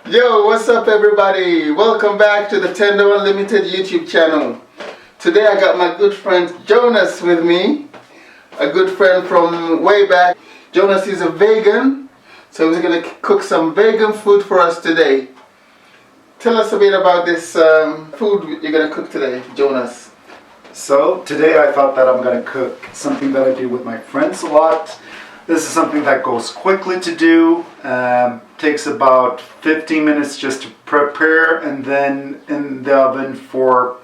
Yo, what's up everybody? Welcome back to the Tender Unlimited YouTube channel. Today I got my good friend Jonas with me. A good friend from way back. Jonas is a vegan, so he's going to cook some vegan food for us today. Tell us a bit about this food you're going to cook today, Jonas. So today I thought that I'm going to cook something that I do with my friends a lot. This is something that goes quickly to do, takes about 15 minutes just to prepare, and then in the oven for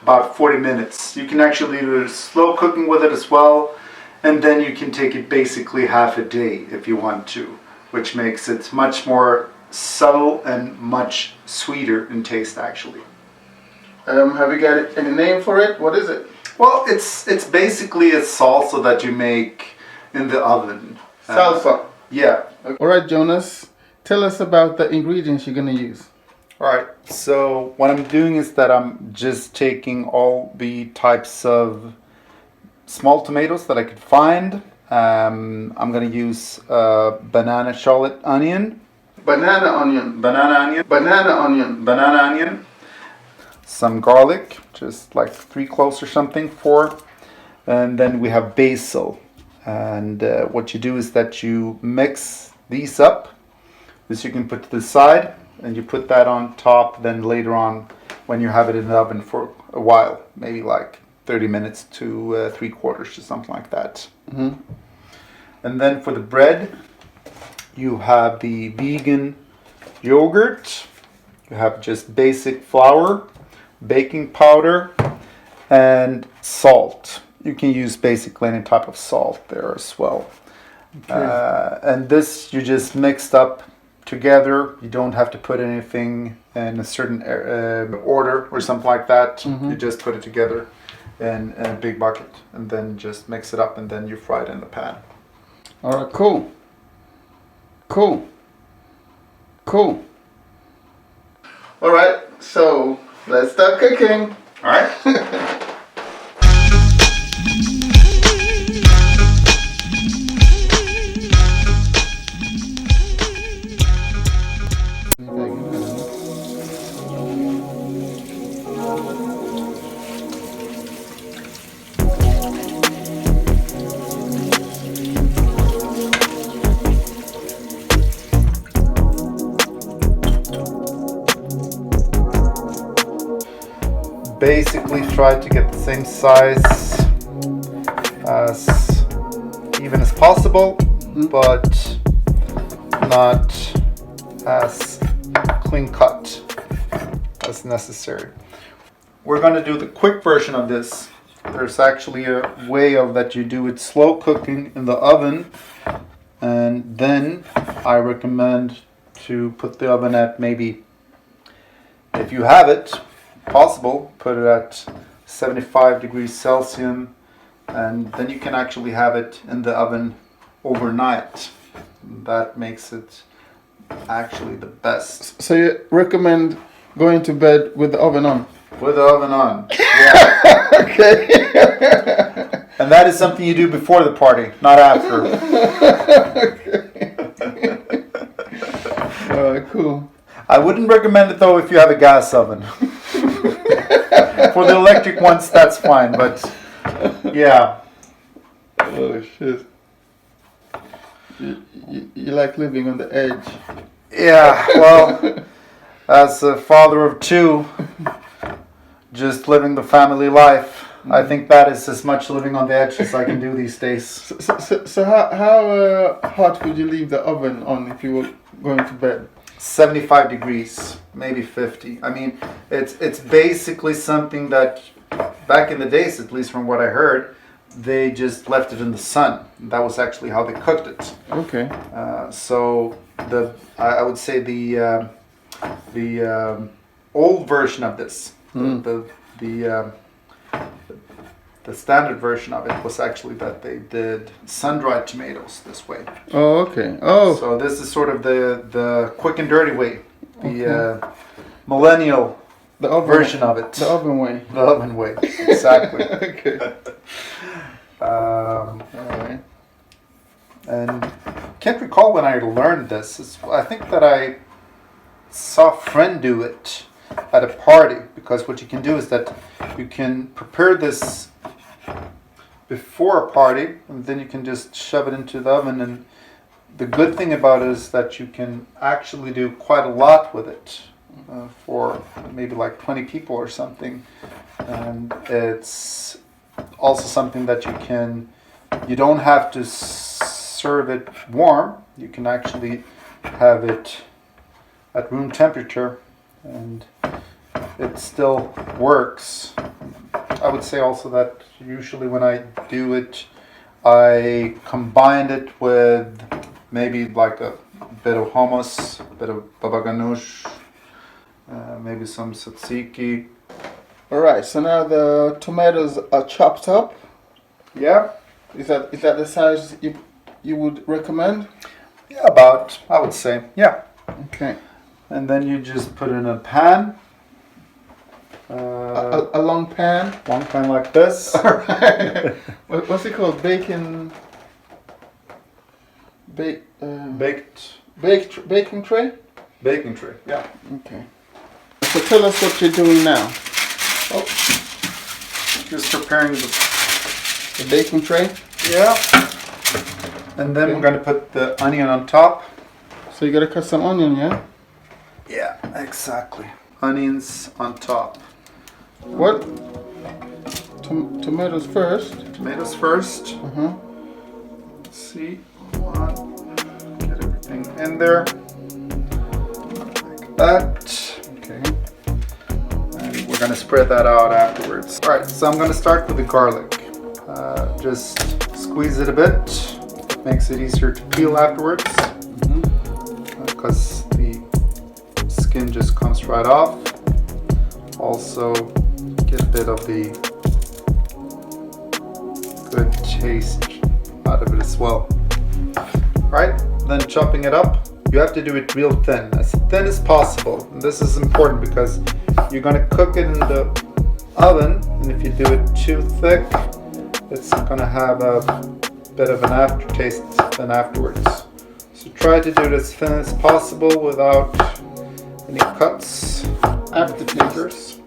about 40 minutes. You can actually do slow cooking with it as well, and then you can take it basically half a day if you want to, which makes it much more subtle and much sweeter in taste actually. Have you got any name for it? What is it? Well, it's basically a salsa that you make in the oven. Salsa. Yeah. Alright, Jonas, tell us about the ingredients you're going to use. Alright, so what I'm doing is that I'm just taking all the types of small tomatoes that I could find. I'm going to use banana shallot onion. Banana onion. Banana onion. Banana onion. Banana onion. Some garlic, just like 3 cloves or something, 4. And then we have basil. And what you do is that you mix these up. This you can put to the side, and you put that on top. Then later on, when you have it in the oven for a while, maybe like 30 minutes to 3/4 or something like that. Mm-hmm. And then for the bread, you have the vegan yogurt. You have just basic flour, baking powder, and salt. You can use basically any type of salt there as well. Okay. And this you just mixed up together. You don't have to put anything in a certain order or something like that. Mm-hmm. You just put it together in a big bucket and then just mix it up, and then you fry it in the pan. Alright, cool. Cool. Alright, so let's start cooking. Alright. Basically try to get the same size as even as possible, but not as clean cut as necessary. We're going to do the quick version of this. There's actually a way of that you do it slow cooking in the oven, and then I recommend to put the oven at maybe, if you have it possible, put it at 75 degrees Celsius, and then you can actually have it in the oven overnight. That makes it actually the best. So you recommend going to bed with the oven on? With the oven on. Yeah. Okay. And that is something you do before the party, not after. Okay. Cool. I wouldn't recommend it though if you have a gas oven. For the electric ones, that's fine, but yeah. Oh shit. You like living on the edge. Yeah, well, as a father of 2, just living the family life, I think that is as much living on the edge as I can do these days. So how hot would you leave the oven on if you were going to bed? 75 degrees, maybe 50. I mean, it's basically something that back in the days, at least from what I heard, they just left it in the sun. That was actually how they cooked it. Okay. So I would say the old version of this, the standard version of it was actually that they did sun-dried tomatoes this way. Oh, okay. Oh. So this is sort of the quick and dirty way, the millennial version of it. The oven way. The oven way, exactly. Okay. All right. And can't recall when I learned this. I think that I saw a friend do it at a party, because what you can do is that you can prepare this before a party, and then you can just shove it into the oven. And the good thing about it is that you can actually do quite a lot with it for maybe like 20 people or something. And it's also something that you don't have to serve it warm. You can actually have it at room temperature, and it still works. I would say also that usually when I do it, I combine it with maybe like a bit of hummus, a bit of baba ganoush, maybe some tzatziki. Alright, so now the tomatoes are chopped up. Yeah. Is that the size you would recommend? Yeah, about, I would say, yeah. Okay. And then you just put it in a pan. A long pan? Long pan like this. Alright. What's it called? Baking tray? Baking tray, yeah. Okay. So tell us what you're doing now. Oh, just preparing the baking tray? Yeah. And then we're going to put the onion on top. So you gotta cut some onion, yeah? Yeah, exactly. Onions on top. What? Tomatoes first? Tomatoes first. Uh-huh. Let's see. Get everything in there. Like that. Okay. And we're gonna spread that out afterwards. Alright, so I'm gonna start with the garlic. Just squeeze it a bit. It makes it easier to peel afterwards. Because the skin just comes right off. Also get a bit of the good taste out of it as well. Alright, then chopping it up. You have to do it real thin as possible. And this is important because you're going to cook it in the oven, and if you do it too thick, it's going to have a bit of an aftertaste then afterwards. So try to do it as thin as possible without any cuts. Aftertaste,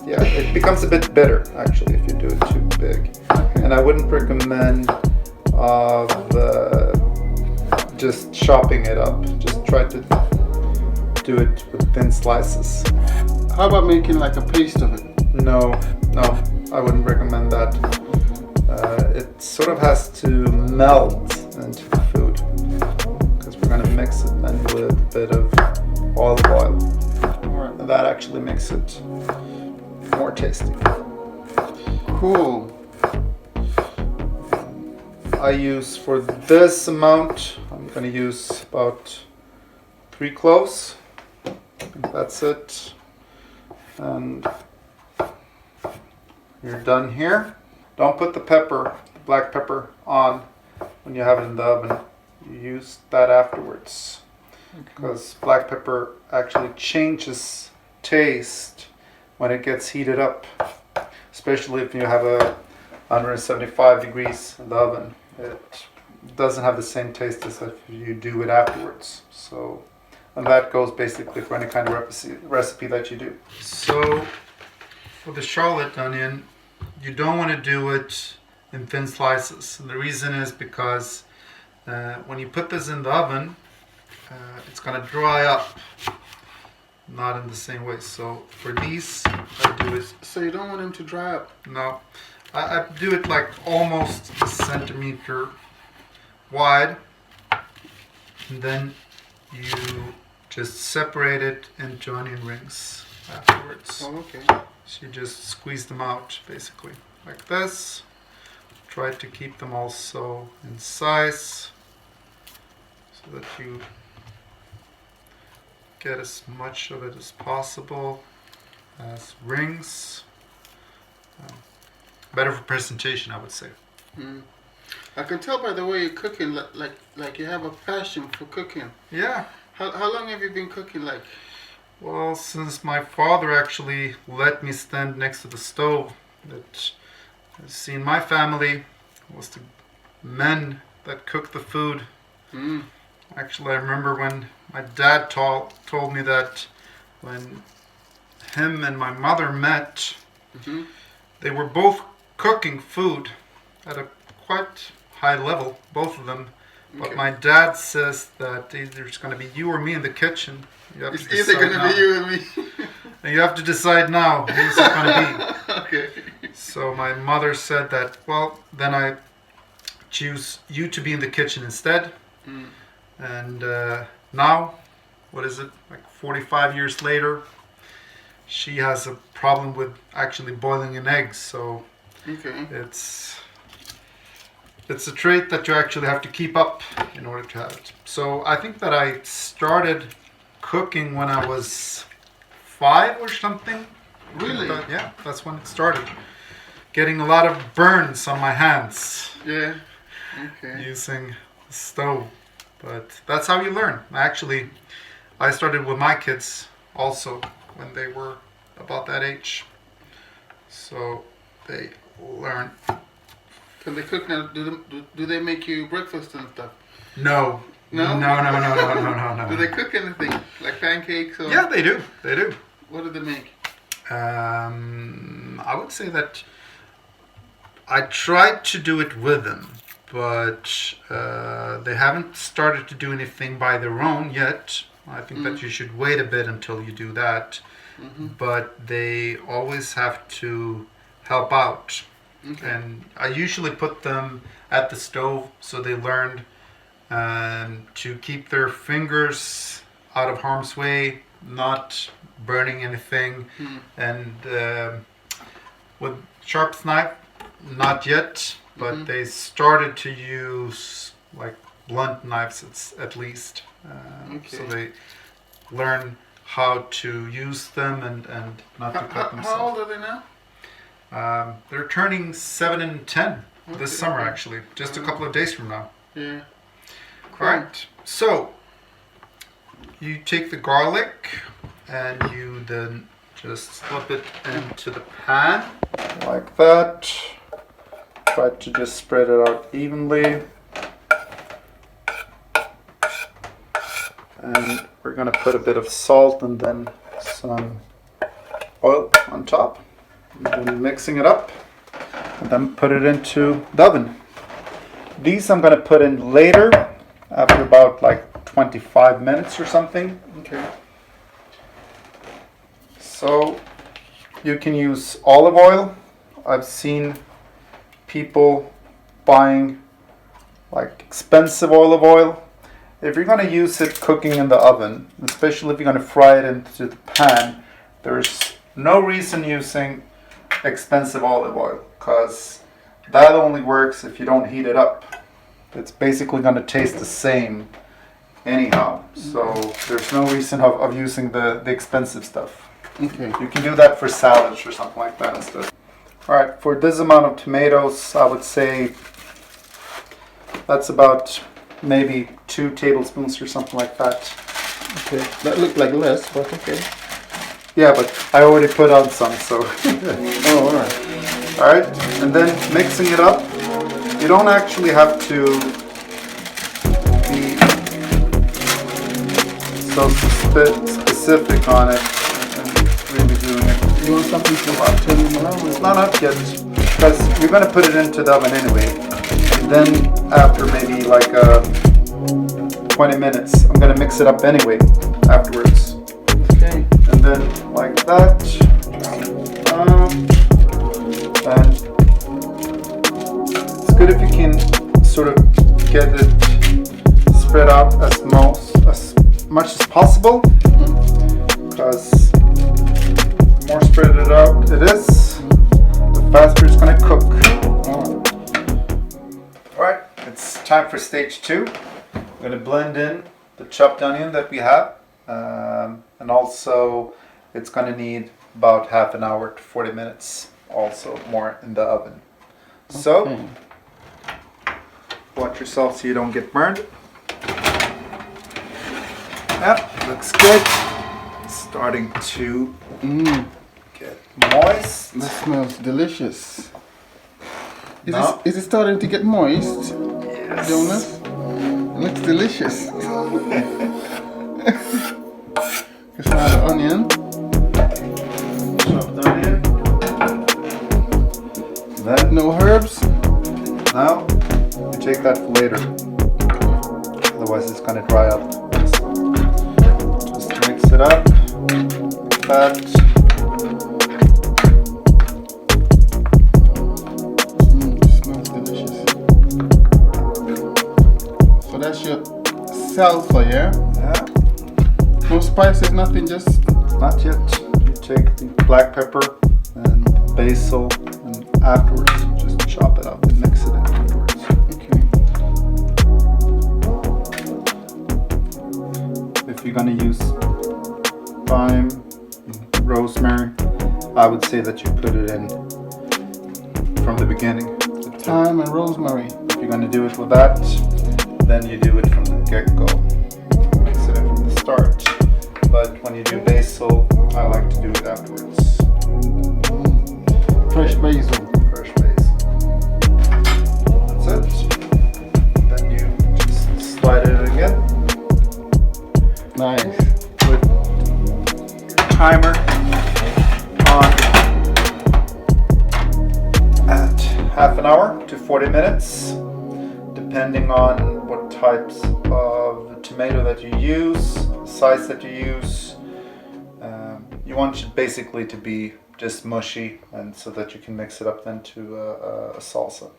yeah. It becomes a bit bitter actually if you do it too big. And I wouldn't recommend just chopping it up. Just try to do it with thin slices. How about making like a paste of it? No, I wouldn't recommend that. It sort of has to melt into the food because we're going to mix it then with a bit of olive oil. Alright. And that actually makes it more tasty. Cool. I use for this amount, I'm going to use about 3 cloves. I think that's it. And you're done here. Don't put the black pepper on when you have it in the oven. You use that afterwards. Because black pepper actually changes taste when it gets heated up. Especially if you have a 175 degrees in the oven. It doesn't have the same taste as if you do it afterwards. So, and that goes basically for any kind of recipe that you do. So for the Charlotte onion, you don't want to do it in thin slices. And the reason is because when you put this in the oven, it's going to dry up, not in the same way. So for these, I do it. So you don't want them to dry up? No, I do it like almost a centimeter wide, and then you just separate it into onion rings afterwards. Oh, okay. So you just squeeze them out basically like this. Try to keep them also in size so that you get as much of it as possible as rings. Better for presentation, I would say. Mm. I can tell by the way you're cooking, like you have a passion for cooking. Yeah. How long have you been cooking like? Well, since my father actually let me stand next to the stove. That, see, in my family, it was the men that cooked the food. Mm. Actually, I remember when my dad told me that when him and my mother met, they were both cooking food at a quite high level, both of them. But my dad says that either it's going to be you or me in the kitchen. It's either going to be you and me. And you have to decide now who's it going to be. Okay. So my mother said that, well, then I choose you to be in the kitchen instead. And now, what is it, like 45 years later, she has a problem with actually boiling an egg. So it's a trait that you actually have to keep up in order to have it. So I think that I started cooking when I was 5 or something. Really? Yeah, that's when it started. Getting a lot of burns on my hands. Yeah. Okay. Using the stove. But that's how you learn. Actually, I started with my kids also when they were about that age. So they learn. Can they cook now? Do they make you breakfast and stuff? No. No? No. Do they cook anything? Like pancakes or? Yeah, they do. They do. What do they make? I would say that I tried to do it with them, but they haven't started to do anything by their own yet. I think that you should wait a bit until you do that. But they always have to help out. And I usually put them at the stove so they learned to keep their fingers out of harm's way, not burning anything. And with sharp knife, not yet, but they started to use like blunt knives at least. So they learn how to use them and not to cut themselves. How old are they now? They're turning 7 and 10 this summer, actually, just a couple of days from now. Yeah. Cool. All right. So you take the garlic and you then just slip it into the pan like that. Try to just spread it out evenly. And we're going to put a bit of salt and then some oil on top. And then mixing it up. And then put it into the oven. These I'm going to put in later, after about like 25 minutes or something. Okay. So you can use olive oil. I've seen people buying like expensive olive oil. If you're going to use it cooking in the oven, especially if you're going to fry it into the pan, there's no reason using expensive olive oil, because that only works if you don't heat it up. It's basically going to taste the same anyhow. So there's no reason of using the expensive stuff. Okay. You can do that for salads or something like that instead. Alright, for this amount of tomatoes, I would say that's about maybe 2 tablespoons or something like that. Okay. That looked like less, but okay. Yeah, but I already put on some, so. Oh, alright. Alright, and then mixing it up. You don't actually have to be so specific on it and really doing it. You want something to tell me now? No, not yet, because you're going to put it into the oven anyway. And then after maybe like 20 minutes, I'm going to mix it up anyway afterwards. Okay. And then like that. And it's good if you can sort of get it spread out as much as possible, because the more spread it out it is, the faster it's going to cook. Alright, it's time for stage 2. I'm going to blend in the chopped onion that we have, and also it's going to need about half an hour to 40 minutes also more in the oven. So watch yourself so you don't get burned. Yep, looks good. Starting to get moist. That smells delicious. Is No. it starting to get moist, Yes. Jonas? Looks delicious. Just now the onion. Chopped onion. Then No herbs. now you take that for later. Otherwise it's gonna dry up. Just mix it up. Like that. Smells delicious. So that's your salsa, yeah? Yeah. No spices, nothing, just Not yet. You take the black pepper and basil, and afterwards you just chop it up and mix it in afterwards. okay. If you're gonna use thyme, rosemary, I would say that you put it in from the beginning. Thyme and rosemary. If you're gonna do it with that, then you do it from the get-go. Mix it in from the start. But when you do basil, I like to do it afterwards. Fresh basil. Fresh basil. That's it. Then you just slide it again Nice. with timer on at half an hour to 40 minutes, depending on what types of tomato that you use, size that you use. You want it basically to be just mushy, and so that you can mix it up then to a salsa.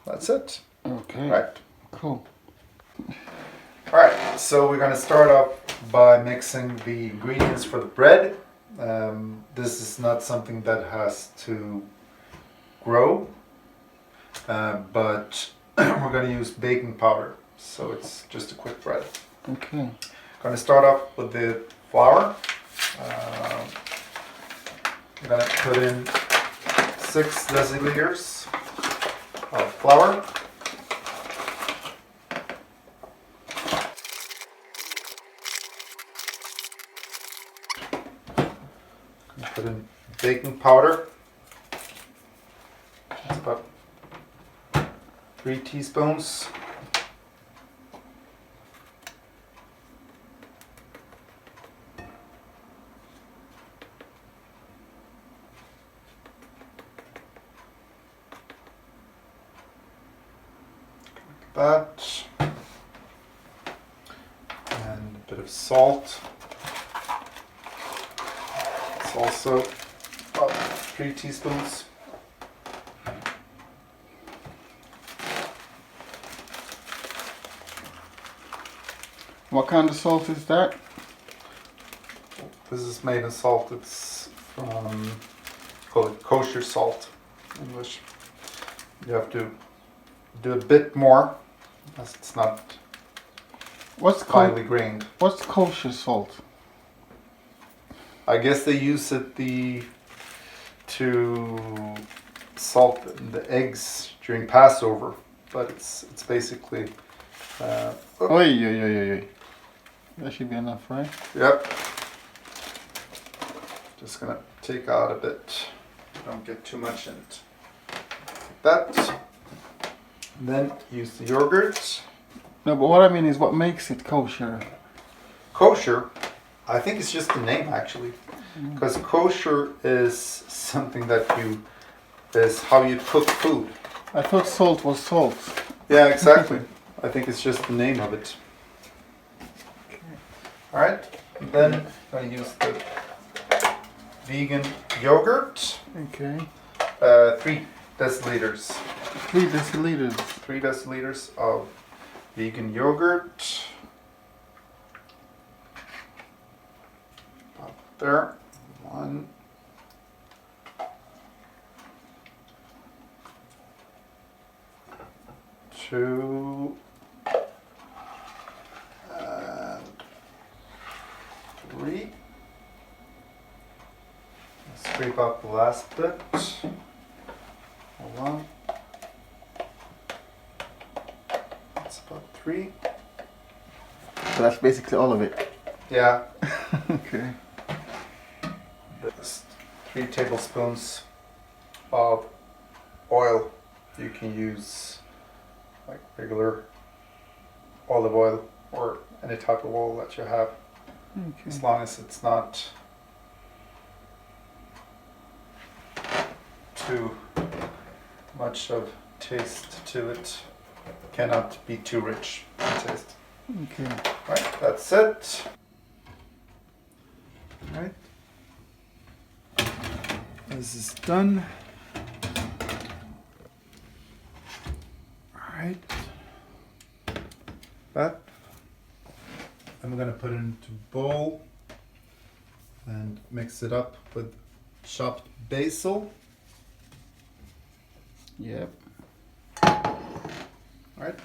That's it. Okay. Right. Cool. All right. So we're gonna start off by mixing the ingredients for the bread. This is not something that has to grow, but we're gonna use baking powder. So it's just a quick bread. Okay. Going to start off with the flour. I'm going to put in 6 deciliters of flour. Put in baking powder. That's about 3 teaspoons. That, and a bit of salt. It's also about 3 teaspoons. What kind of salt is that? This is made of salt. It's from, call it kosher salt in English. You have to do a bit more, as it's not What's finely grained. What's kosher salt? I guess they use it to salt the eggs during Passover, but it's basically. Oi. That should be enough, right? Yep. Just gonna take out a bit. Don't get too much in it. Like that. Then use the yogurt. No, but what I mean is, what makes it kosher? Kosher, I think it's just the name actually, because kosher is something that is how you cook food. I thought salt was salt. Yeah, exactly. I think it's just the name of it. All right, and then I'm going to use the vegan yogurt. Okay. 3 deciliters. 3 deciliters. 3 deciliters of vegan yogurt. Up there. 1. 2. And 3. Scrape out the last bit. Hold on. That's about 3. So that's basically all of it. Yeah. Okay. That's 3 tablespoons of oil. You can use like regular olive oil or any type of oil that you have, as long as it's not too much of taste to it. Cannot be too rich in taste. Okay. Right, that's it. Right. This is done. Alright. That. And we're going to put it into a bowl and mix it up with chopped basil. Yep. Alright.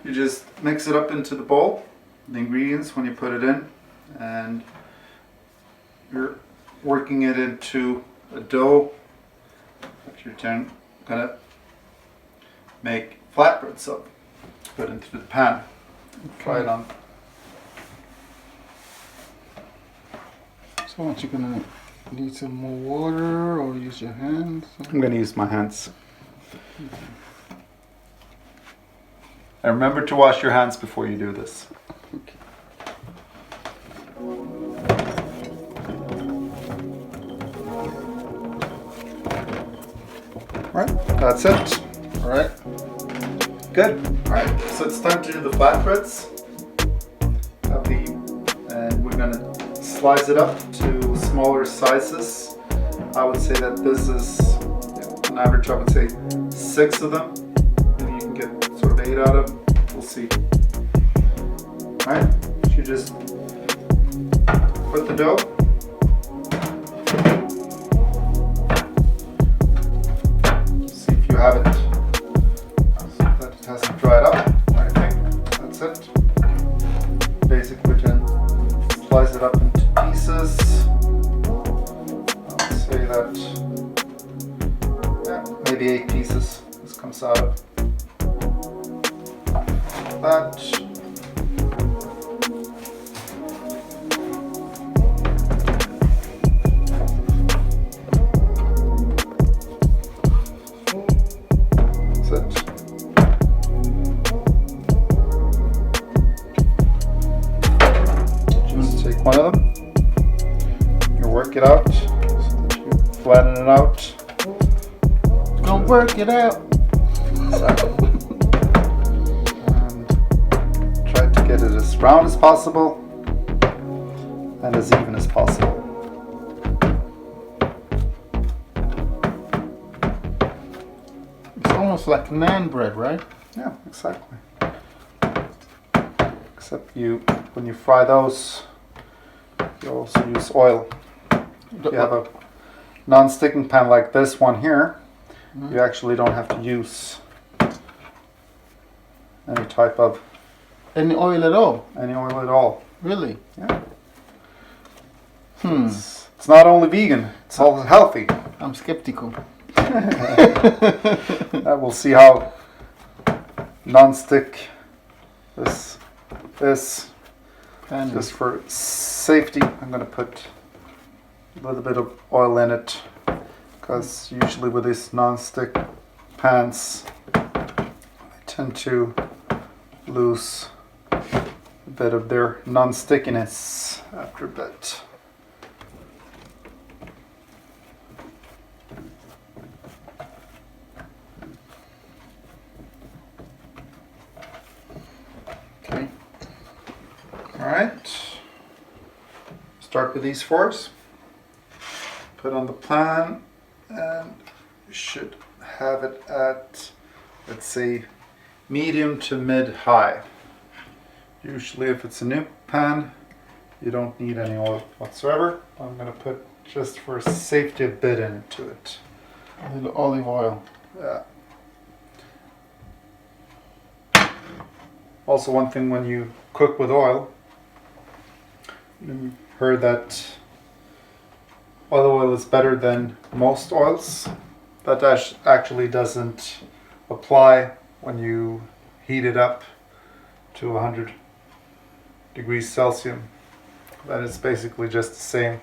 You just mix it up into the bowl, the ingredients when you put it in, and you're working it into a dough that you're gonna make flatbreads of. Put into the pan. Fry it on. So what, you're gonna need some more water or use your hands? I'm gonna use my hands. And remember to wash your hands before you do this. Okay. Right, that's it. Alright. Good. Alright, so it's time to do the flatbreads. And we're gonna slice it up to smaller sizes. I would say that this is an average, I would say 6 of them. Maybe you can get sort of 8 out of them. We'll see. Alright, you just put the dough. See if you have it, so that it hasn't dried up or anything. That's it. Basically then slice it up into pieces. I'll say that, yeah, maybe 8 pieces this comes out of. That. That's it. Just take one of them. You work it out so that you flatten it out. Gonna work it out. Exactly. Get it as round as possible and as even as possible. It's almost like naan bread, right? Yeah, exactly. Except when you fry those, you also use oil. If you have a non-sticking pan like this one here, you actually don't have to use any type of Any oil at all? Any oil at all. Really? Yeah. It's not only vegan, it's also healthy. I'm skeptical. We'll see how non-stick this is. And Just for safety, I'm going to put a little bit of oil in it, because usually with these non-stick pans, they tend to lose a bit of their non-stickiness after a bit. okay. Alright, start with these 4s. Put on the pan, and you should have it at, let's say, medium to mid-high. Usually if it's a new pan, you don't need any oil whatsoever. I'm going to put, just for safety, a bit into it. A little olive oil. Yeah. Also, one thing when you cook with oil, you heard that olive oil is better than most oils. That actually doesn't apply when you heat it up to 100 degrees Celsius. That is basically just the same.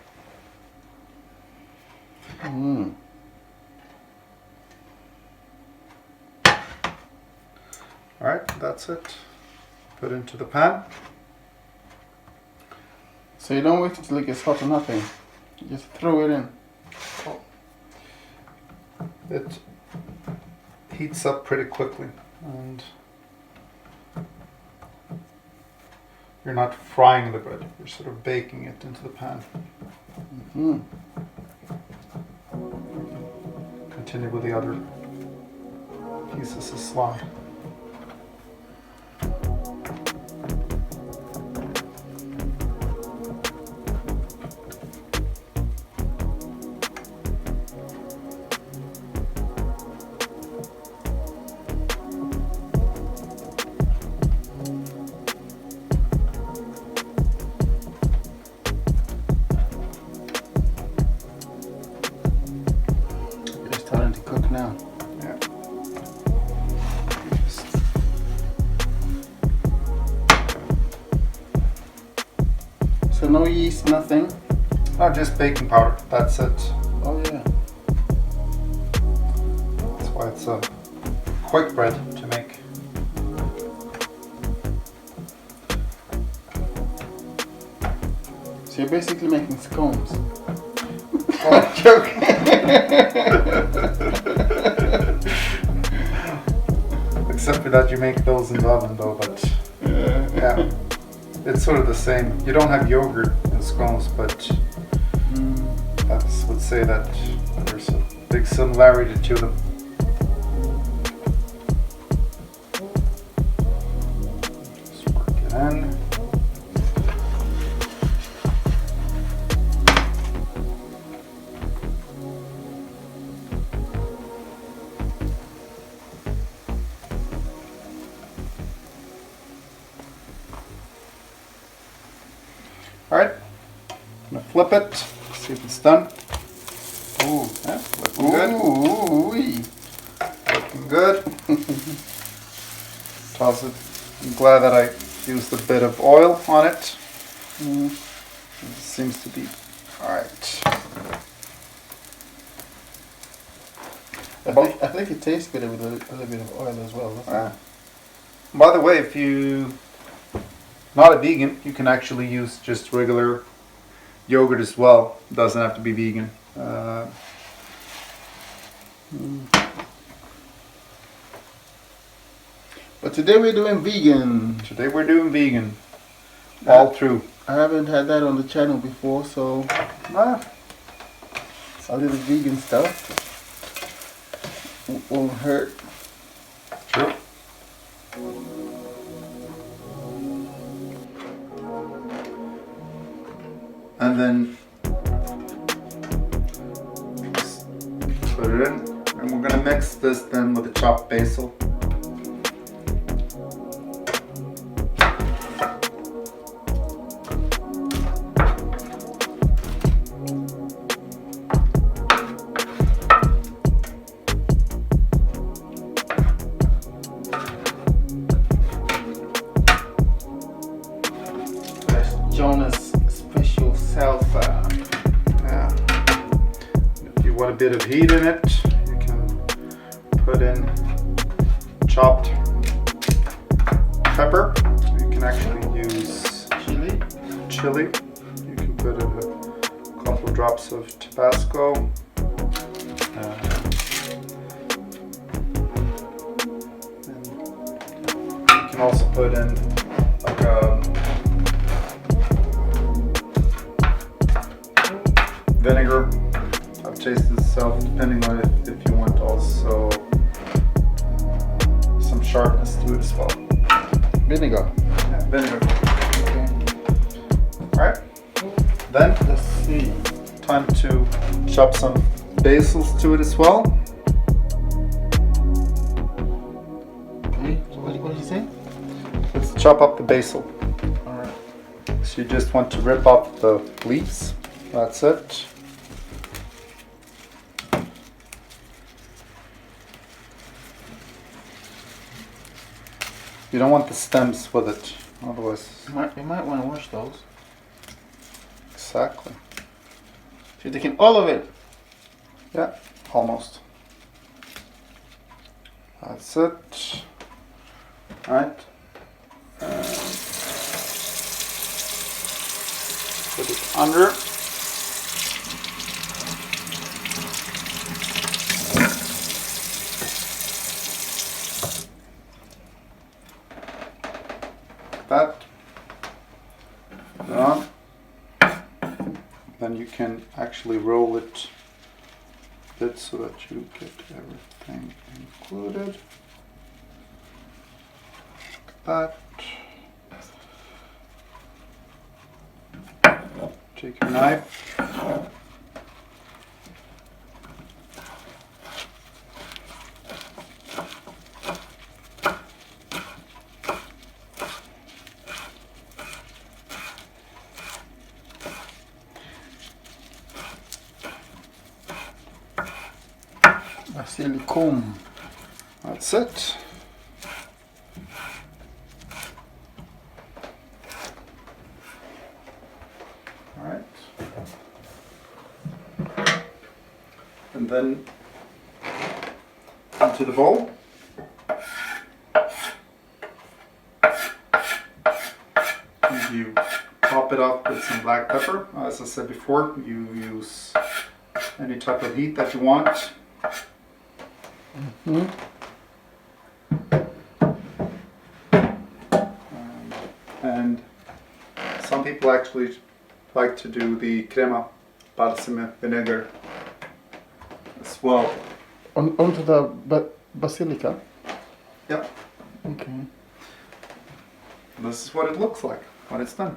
Alright, that's it. Put into the pan. So you don't wait until it gets hot or nothing. You just throw it in. It heats up pretty quickly, and you're not frying the bread, you're sort of baking it into the pan. Mm. Continue with the other pieces of slime. It's starting to cook now. Yeah. So no yeast, nothing. Just baking powder, that's it. Oh yeah. That's why it's a quick bread to make. So you're basically making scones. Oh, Joking. Except for that you make those in the oven though, but yeah. It's sort of the same. You don't have yogurt in scones, but I would say that there's a big similarity to them. Just work it in. Alright, I'm gonna flip it, see if it's done. Ooh, yeah, looking good. Ooh-wee. Looking good. Toss it. I'm glad that I used a bit of oil on it. It seems to be alright. I think it tastes better with a little bit of oil as well. doesn't it? By the way, if you're not a vegan, you can actually use just regular yogurt as well. It doesn't have to be vegan. But today we're doing vegan. Today we're doing vegan. All through. I haven't had that on the channel before, so a little vegan stuff won't hurt. Sure. And then just put it in, and we're gonna mix this then with the chopped basil. Jonas special salsa. Yeah. If you want a bit of heat in it, you can put in chopped pepper. You can actually use chili. You can put in a couple drops of Tabasco. And you can also put in like a vinegar. I've tasted itself, depending on if you want also some sharpness to it as well. Vinegar. Yeah, vinegar. Okay. Alright. Then Let's see. time to chop some basils to it as well. Okay. So what did you say? Let's chop up the basil. Alright. So you just want to rip off the leaves. That's it. You don't want the stems with it, otherwise. You might want to wash those. Exactly. So you're taking all of it. Yeah, almost. That's it. Right. Put it under. That. Put it on. Then you can actually roll it a bit so that you get everything included. Like that. Take your knife. Basilicum. That's it. All right. And then into the bowl. And you top it off with some black pepper. As I said before, you use any type of heat that you want. Mm-hmm. And some people actually like to do the crema balsamic vinegar as well. Onto the basilica. Yeah. Okay. This is what it looks like when it's done.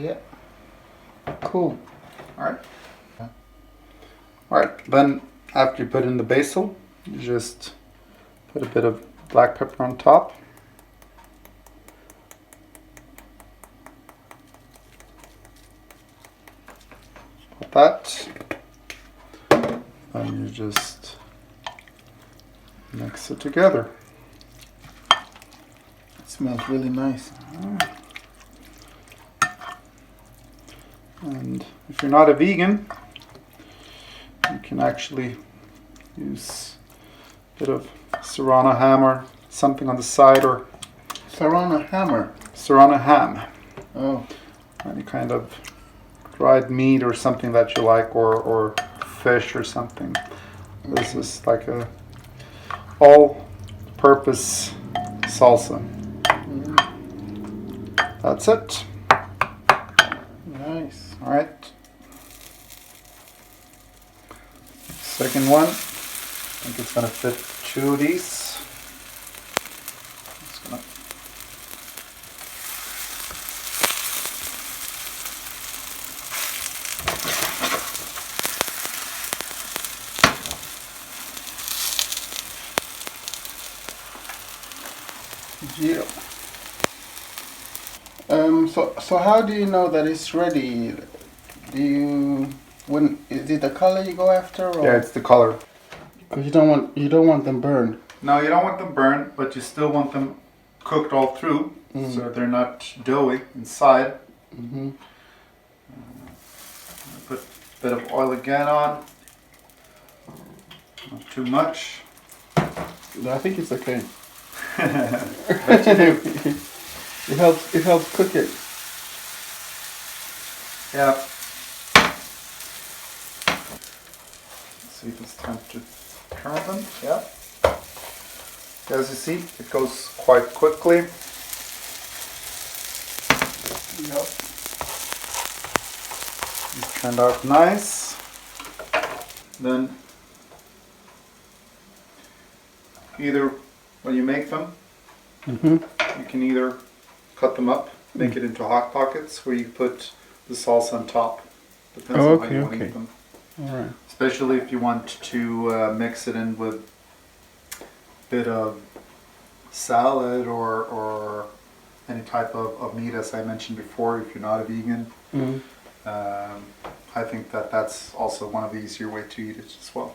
Yeah. Cool. Alright. Alright, then after you put in the basil, you just put a bit of black pepper on top. Like that. And you just mix it together. It smells really nice. And if you're not a vegan, you can actually use a bit of serrano ham or something on the side, or Serrano hammer. serrano ham, Oh. any kind of dried meat or something that you like, or fish or something. This is like a all-purpose salsa. That's it. Nice. All right. Second one. I think it's gonna fit 2 of these. Just gonna Yeah. So how do you know that it's ready? Do you is it the color you go after, or? Yeah, it's the color. Because you don't want them burned. No, you don't want them burnt, but you still want them cooked all through, so they're not doughy inside. Mm-hmm. Put a bit of oil again on. Not too much. I think it's okay. Bet you do. It helps cook it. Yeah. Let's see if it's time to turn them. Yeah. As you see, it goes quite quickly. Yep. It turned out nice. Then either when you make them, you can either cut them up, make it into hot pockets, where you put the salsa on top. Depends on how you want to eat them. All right. Especially if you want to mix it in with a bit of salad or any type of meat, as I mentioned before, if you're not a vegan. I think that's also one of the easier way to eat it as well.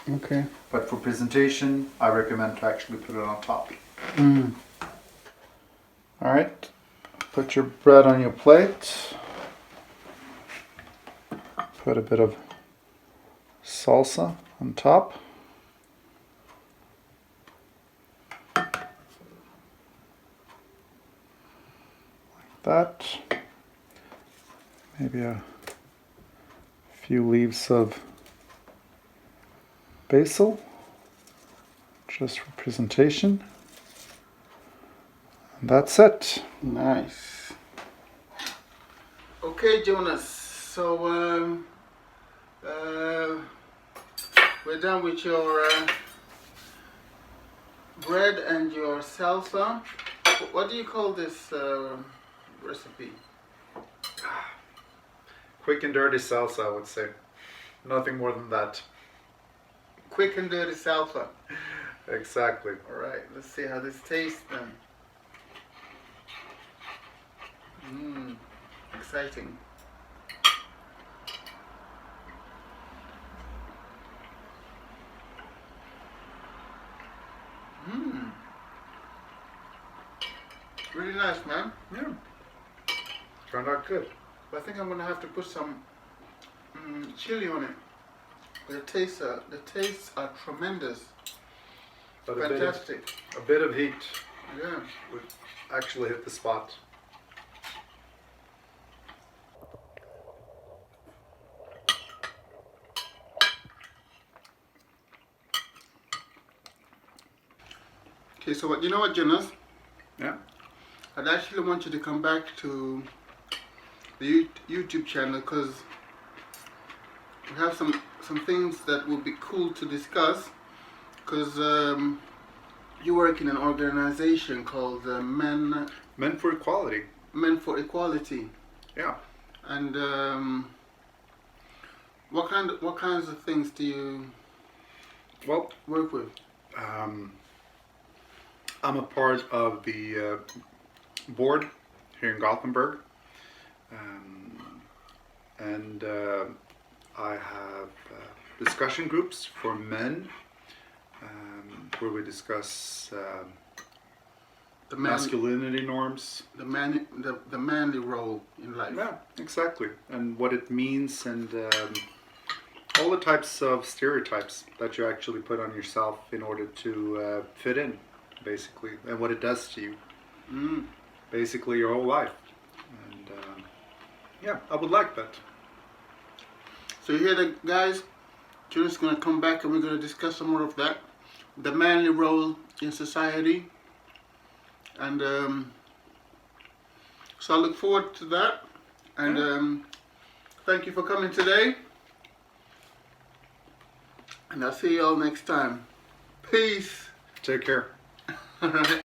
Okay. But for presentation, I recommend to actually put it on top. All right, put your bread on your plate. Put a bit of salsa on top. Like that. Maybe a few leaves of basil, just for presentation. And that's it. Nice. Okay, Jonas. So we're done with your bread and your salsa. What do you call this recipe? Quick and dirty salsa, I would say. Nothing more than that. Quick and dirty salsa. Exactly. All right, let's see how this tastes then. Exciting. Really nice, man. Yeah. Turned out good. But I think I'm gonna have to put some chili on it. The tastes are tremendous. But Fantastic. a bit of heat Yeah. would actually hit the spot. Okay, so you know what, Jonas? Yeah. I'd actually want you to come back to the YouTube channel because we have some things that would be cool to discuss. Because you work in an organization called Men For Equality. Men for Equality. Yeah. And what kinds of things do you work with? I'm a part of the board here in Gothenburg, and I have discussion groups for men where we discuss The masculinity norms. the manly role in life. Yeah, exactly, and what it means, and all the types of stereotypes that you actually put on yourself in order to fit in, basically, and what it does to you, basically your whole life. And yeah, I would like that. So you hear that, guys? Jonas gonna come back and we're gonna discuss some more of that, the manly role in society, and so I look forward to that. And thank you for coming today. And I'll see you all next time. Peace. Take care. All right.